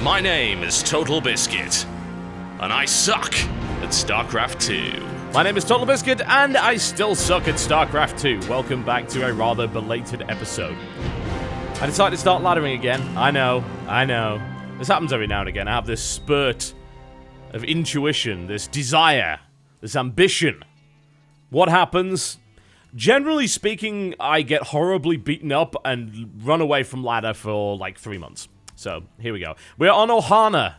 My name is TotalBiscuit, and I suck at Starcraft 2. My name is TotalBiscuit, and I still suck at Starcraft 2. Welcome back to a rather belated episode. I decided to start laddering again. I know. This happens every now and again. I have this spurt of intuition, this desire, this ambition. What happens? Generally speaking, I get horribly beaten up and run away from ladder for like 3 months. So, here we go. We're on Ohana.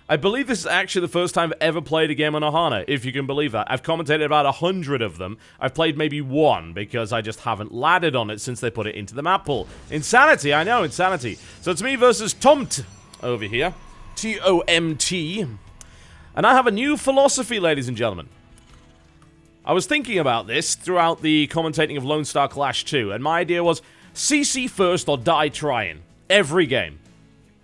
I believe this is actually the first time I've ever played a game on Ohana, if you can believe that. I've commentated about 100 of them. I've played maybe one, because I just haven't laddered on it since they put it into the map pool. Insanity, I know, insanity. So it's me versus Tomt over here. T-O-M-T. And I have a new philosophy, ladies and gentlemen. I was thinking about this throughout the commentating of Lone Star Clash 2, and my idea was, CC first or die trying. Every game.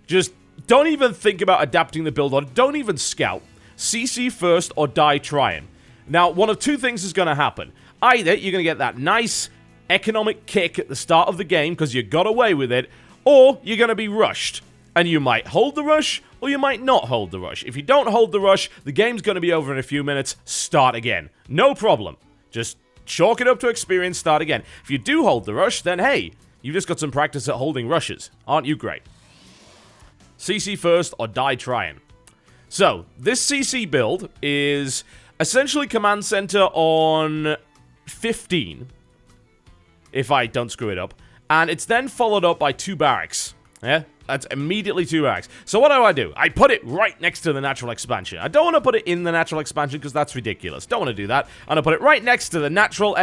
Just don't even think about adapting the build, or don't even scout. CC first or die trying. Now, one of two things is going to happen. Either you're going to get that nice economic kick at the start of the game because you got away with it, or you're going to be rushed. And you might hold the rush, or you might not hold the rush. If you don't hold the rush, the game's going to be over in a few minutes. Start again. No problem. Just chalk it up to experience, start again. If you do hold the rush, then hey, you've just got some practice at holding rushes. Aren't you great? CC first or die trying. So, this CC build is essentially command center on 15, if I don't screw it up, and it's then followed up by 2 barracks. Yeah, that's immediately 2 barracks. So what do? I put it right next to the natural expansion. I don't want to put it in the natural expansion because that's ridiculous. Don't want to do that. I'm going to put it right next to the natural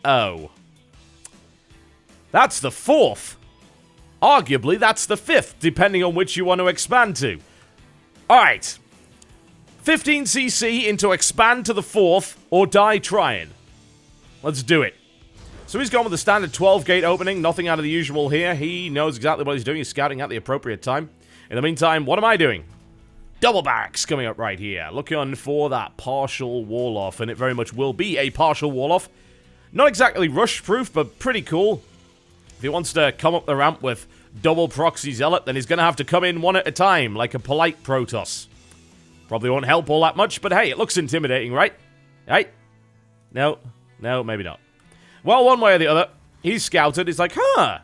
Oh. That's the 4th. Arguably, that's the 5th, depending on which you want to expand to. Alright. 15cc into expand to the 4th, or die trying. Let's do it. So he's gone with the standard 12-gate opening, nothing out of the usual here. He knows exactly what he's doing, he's scouting at the appropriate time. In the meantime, what am I doing? Double barracks coming up right here, looking for that partial wall-off, and it very much will be a partial wall-off. Not exactly rush-proof, but pretty cool. If he wants to come up the ramp with double proxy zealot, then he's going to have to come in one at a time, like a polite Protoss. Probably won't help all that much, but hey, it looks intimidating, right? Right? No, maybe not. Well, one way or the other, he's scouted. He's like, huh,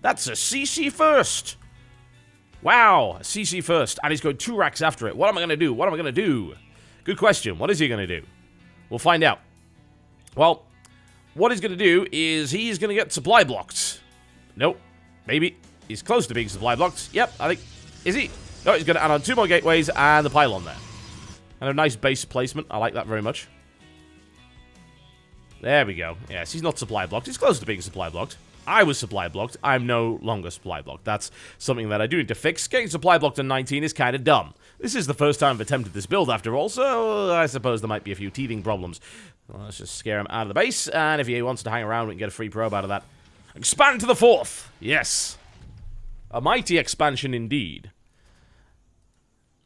that's a CC first. Wow, a CC first. And he's going 2 racks after it. What am I going to do? Good question. What is he going to do? We'll find out. Well, what he's going to do is he's going to get supply blocked. Nope. Maybe. He's close to being supply blocked. Yep, I think. Is he? No, he's going to add on 2 more gateways and the pylon there. And a nice base placement. I like that very much. There we go. Yes, he's not supply blocked. He's close to being supply blocked. I was supply blocked. I'm no longer supply blocked. That's something that I do need to fix. Getting supply blocked on 19 is kind of dumb. This is the first time I've attempted this build after all, so I suppose there might be a few teething problems. Well, let's just scare him out of the base, and if he wants to hang around, we can get a free probe out of that. Expand to the 4th! Yes. A mighty expansion indeed.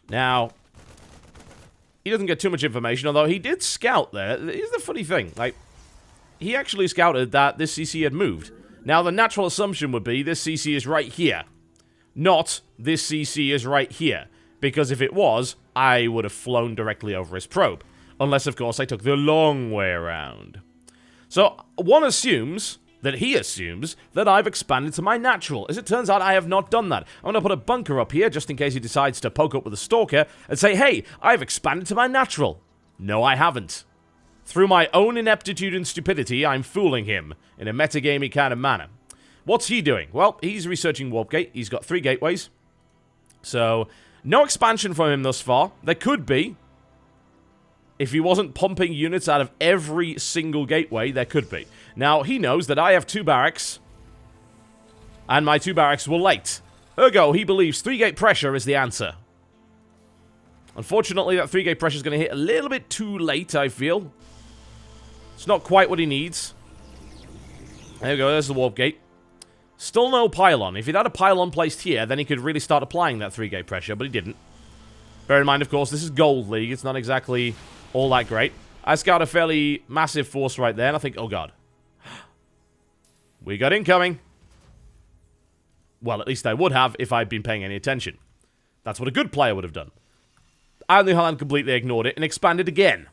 Now, he doesn't get too much information, although he did scout there. Here's the funny thing, like, he actually scouted that this CC had moved. Now, the natural assumption would be this CC is right here. Not this CC is right here. Because if it was, I would have flown directly over his probe. Unless, of course, I took the long way around. So, one assumes that he assumes that I've expanded to my natural. As it turns out, I have not done that. I'm going to put a bunker up here just in case he decides to poke up with a stalker and say, hey, I've expanded to my natural. No, I haven't. Through my own ineptitude and stupidity, I'm fooling him in a metagamey kind of manner. What's he doing? Well, he's researching Warp Gate. He's got 3 gateways. So, no expansion from him thus far. There could be. If he wasn't pumping units out of every single gateway, there could be. Now, he knows that I have 2 barracks, and my 2 barracks were late. Ergo, he believes 3-gate pressure is the answer. Unfortunately, that 3-gate pressure is going to hit a little bit too late, I feel. It's not quite what he needs. There we go, there's the warp gate. Still no pylon. If he'd had a pylon placed here, then he could really start applying that 3-gate pressure, but he didn't. Bear in mind, of course, this is Gold League. It's not exactly all that great. I scout a fairly massive force right there, and I think, oh god. We got incoming. Well, at least I would have if I'd been paying any attention. That's what a good player would have done. I, on the other hand, completely ignored it and expanded again.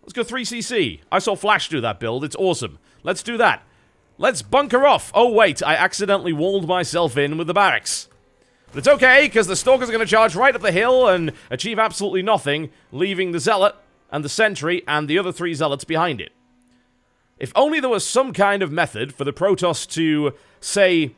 Let's go 3cc. I saw Flash do that build. It's awesome. Let's do that. Let's bunker off. Oh, wait. I accidentally walled myself in with the barracks. But it's okay, because the Stalkers are going to charge right up the hill and achieve absolutely nothing, leaving the Zealot and the Sentry and the other 3 Zealots behind it. If only there was some kind of method for the Protoss to, say,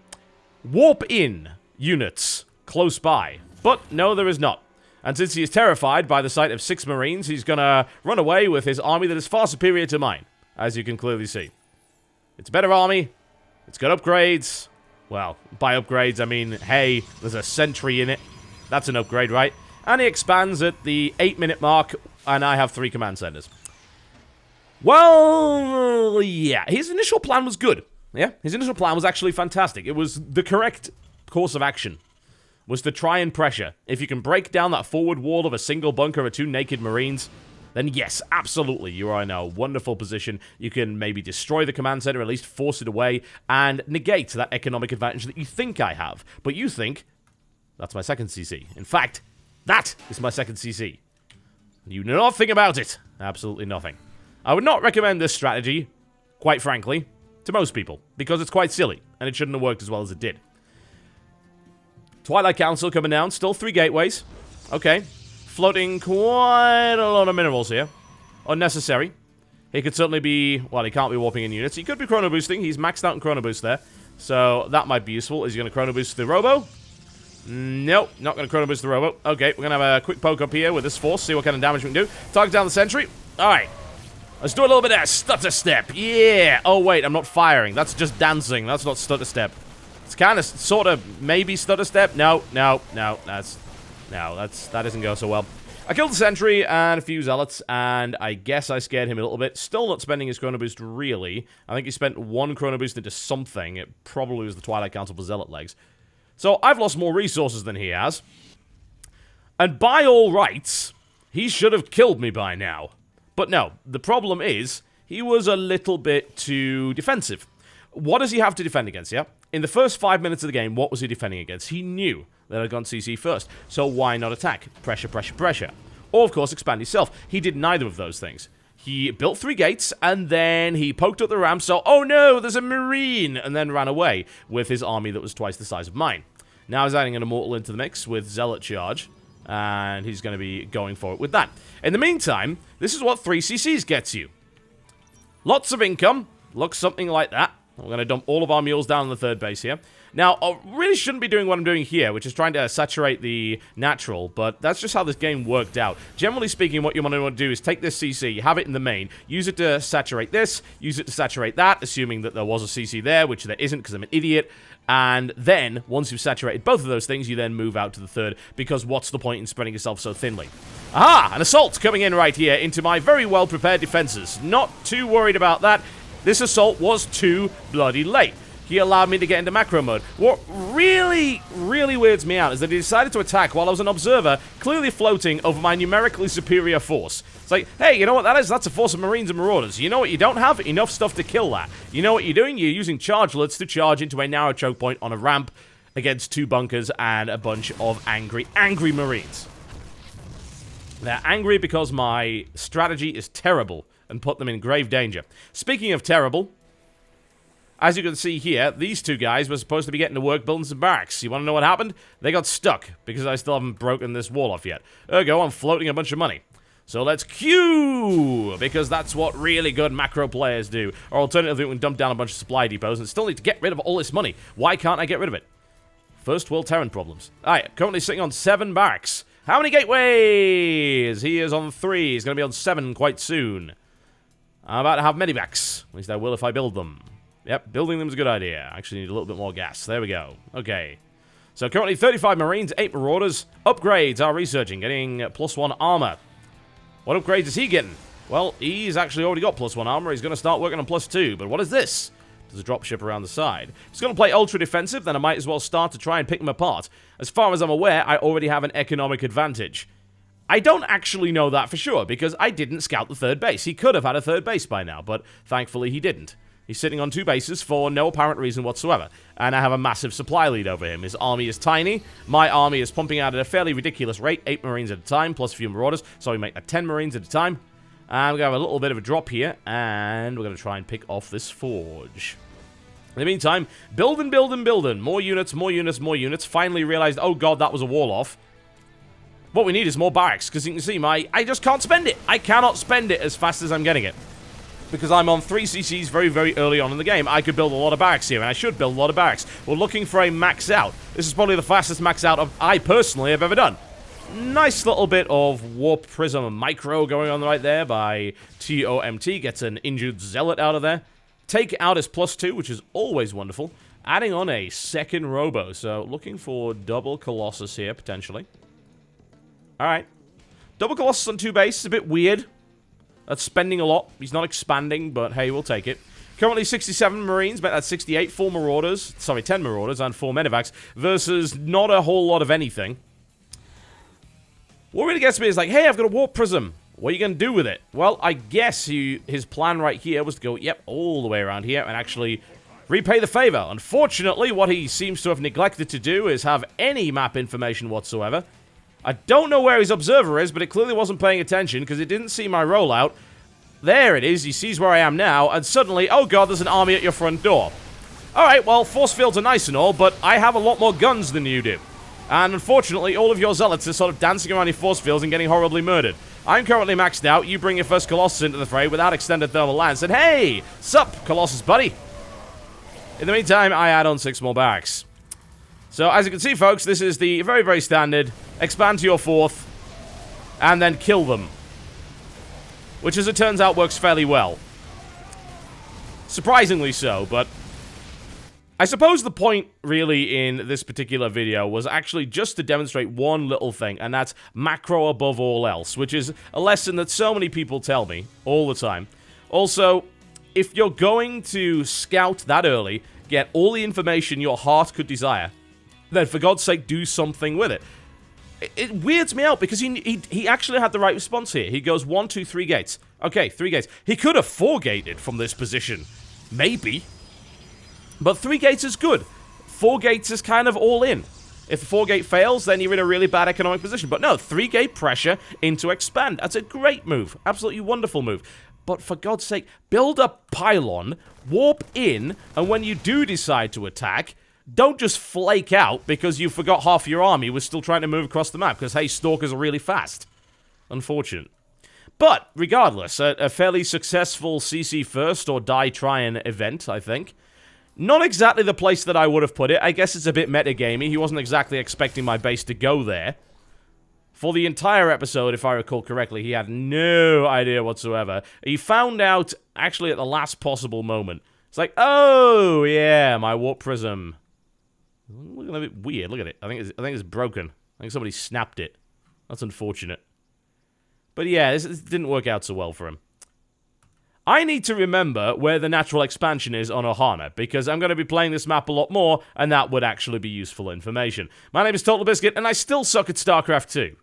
warp in units close by. But no, there is not. And since he is terrified by the sight of 6 Marines, he's gonna run away with his army that is far superior to mine, as you can clearly see. It's a better army. It's got upgrades. Well, by upgrades, I mean, hey, there's a Sentry in it. That's an upgrade, right? And he expands at the 8-minute mark, and I have 3 command centers. Well, yeah, his initial plan was good. Yeah, his initial plan was actually fantastic. It was the correct course of action. Was to try and pressure. If you can break down that forward wall of a single bunker or 2 naked Marines, then yes, absolutely, you are in a wonderful position. You can maybe destroy the command center, at least force it away, and negate that economic advantage that you think I have. But you think, that's my second CC. In fact, that is my second CC. You know nothing about it. Absolutely nothing. I would not recommend this strategy, quite frankly, to most people, because it's quite silly, and it shouldn't have worked as well as it did. Twilight Council coming down. Still 3 gateways. Okay. Floating quite a lot of minerals here. Unnecessary. He could certainly be... Well, he can't be warping in units. He could be chrono boosting. He's maxed out in chrono boost there. So, that might be useful. Is he going to chrono boost the Robo? Nope. Not going to chrono boost the Robo. Okay, we're going to have a quick poke up here with this force. See what kind of damage we can do. Target down the Sentry. Alright. Let's do a little bit of stutter step. Yeah. Oh, wait. I'm not firing. That's just dancing. That's not stutter step. It's kind of, sort of, maybe stutter step. No. That doesn't go so well. I killed the Sentry and a few Zealots, and I guess I scared him a little bit. Still not spending his Chrono Boost, really. I think he spent 1 Chrono Boost into something. It probably was the Twilight Council for Zealot legs. So, I've lost more resources than he has. And by all rights, he should have killed me by now. But no, the problem is, he was a little bit too defensive. What does he have to defend against, yeah? In the first 5 minutes of the game, what was he defending against? He knew that I'd gone CC first, so why not attack? Pressure, pressure, pressure. Or, of course, expand himself. He did neither of those things. He built 3 gates, and then he poked up the ramp, so, oh no, there's a Marine, and then ran away with his army that was twice the size of mine. Now he's adding an Immortal into the mix with Zealot Charge, and he's going to be going for it with that. In the meantime, this is what 3 CCs gets you. Lots of income, looks something like that. We're going to dump all of our mules down on the 3rd base here. Now, I really shouldn't be doing what I'm doing here, which is trying to saturate the natural, but that's just how this game worked out. Generally speaking, what you want to do is take this CC, have it in the main, use it to saturate this, use it to saturate that, assuming that there was a CC there, which there isn't because I'm an idiot, and then, once you've saturated both of those things, you then move out to the 3rd, because what's the point in spreading yourself so thinly? Aha! An assault coming in right here into my very well-prepared defenses. Not too worried about that. This assault was too bloody late. He allowed me to get into macro mode. What really, really weirds me out is that he decided to attack while I was an observer, clearly floating over my numerically superior force. It's like, hey, you know what that is? That's a force of Marines and Marauders. You know what you don't have? Enough stuff to kill that. You know what you're doing? You're using chargelets to charge into a narrow choke point on a ramp against 2 bunkers and a bunch of angry Marines. They're angry because my strategy is terrible and put them in grave danger. Speaking of terrible, as you can see here, these 2 guys were supposed to be getting to work building some barracks. You want to know what happened? They got stuck, because I still haven't broken this wall off yet. Ergo, I'm floating a bunch of money. So let's queue, because that's what really good macro players do. Or alternatively, we can dump down a bunch of supply depots and still need to get rid of all this money. Why can't I get rid of it? First world Terran problems. Alright, currently sitting on 7 barracks. How many gateways? He is on 3. He's going to be on 7 quite soon. I'm about to have medivacs. At least I will if I build them. Yep, building them is a good idea. I actually need a little bit more gas. There we go. Okay. So currently 35 Marines, 8 Marauders. Upgrades are researching, getting +1 armor. What upgrades is he getting? Well, he's actually already got +1 armor. He's going to start working on +2. But what is this? There's a dropship around the side. He's going to play ultra defensive, then I might as well start to try and pick him apart. As far as I'm aware, I already have an economic advantage. I don't actually know that for sure, because I didn't scout the 3rd base. He could have had a 3rd base by now, but thankfully he didn't. He's sitting on 2 bases for no apparent reason whatsoever. And I have a massive supply lead over him. His army is tiny. My army is pumping out at a fairly ridiculous rate. 8 Marines at a time, plus a few Marauders. So we make that 10 Marines at a time. And we're going to have a little bit of a drop here. And we're going to try and pick off this forge. In the meantime, building. More units, more units, more units. Finally realized, oh god, that was a wall off. What we need is more barracks. Because you can see, I just can't spend it. I cannot spend it as fast as I'm getting it. Because I'm on 3 CCs very, very early on in the game. I could build a lot of barracks here, and I should build a lot of barracks. We're looking for a max out. This is probably the fastest max out I personally have ever done. Nice little bit of Warp Prism Micro going on right there by TOMT. Gets an injured Zealot out of there. Take out is +2, which is always wonderful. Adding on a second Robo, so looking for double Colossus here, potentially. Alright. Double Colossus on 2 base is a bit weird. That's spending a lot. He's not expanding, but hey, we'll take it. Currently 67 Marines, but that's 68. 4 Marauders. Sorry, 10 Marauders and 4 Medivacs versus not a whole lot of anything. What really gets me is like, hey, I've got a Warp Prism. What are you going to do with it? Well, I guess his plan right here was to go, yep, all the way around here and actually repay the favor. Unfortunately, what he seems to have neglected to do is have any map information whatsoever. I don't know where his observer is, but it clearly wasn't paying attention because it didn't see my rollout. There it is. He sees where I am now, and suddenly, oh god, there's an army at your front door. Alright, well, force fields are nice and all, but I have a lot more guns than you do. And unfortunately, all of your zealots are sort of dancing around your force fields and getting horribly murdered. I'm currently maxed out. You bring your first Colossus into the fray without extended thermal lance, and hey, sup, Colossus buddy. In the meantime, I add on 6 more barracks. So, as you can see, folks, this is the very, very standard expand to your 4th, and then kill them. Which, as it turns out, works fairly well. Surprisingly so, but I suppose the point, really, in this particular video was actually just to demonstrate one little thing, and that's macro above all else, which is a lesson that so many people tell me all the time. Also, if you're going to scout that early, get all the information your heart could desire, then for God's sake, do something with it. It weirds me out because he actually had the right response here. He goes 1, 2, 3 gates. Okay, 3 gates. He could have 4 gated from this position. Maybe. But 3 gates is good. 4 gates is kind of all in. If the 4 gate fails, then you're in a really bad economic position. But no, 3 gate pressure into expand. That's a great move. Absolutely wonderful move. But for God's sake, build a pylon, warp in, and when you do decide to attack, don't just flake out because you forgot half your army was still trying to move across the map because, hey, stalkers are really fast. Unfortunate. But, regardless, a fairly successful CC first or die trying event, I think. Not exactly the place that I would have put it. I guess it's a bit metagamey. He wasn't exactly expecting my base to go there. For the entire episode, if I recall correctly, he had no idea whatsoever. He found out, actually, at the last possible moment. It's like, oh, yeah, my Warp Prism. Looking a bit weird. Look at it. I think it's broken. I think somebody snapped it. That's unfortunate. But yeah, this didn't work out so well for him. I need to remember where the natural expansion is on Ohana, because I'm going to be playing this map a lot more, and that would actually be useful information. My name is TotalBiscuit, and I still suck at Starcraft 2.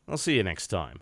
I'll see you next time.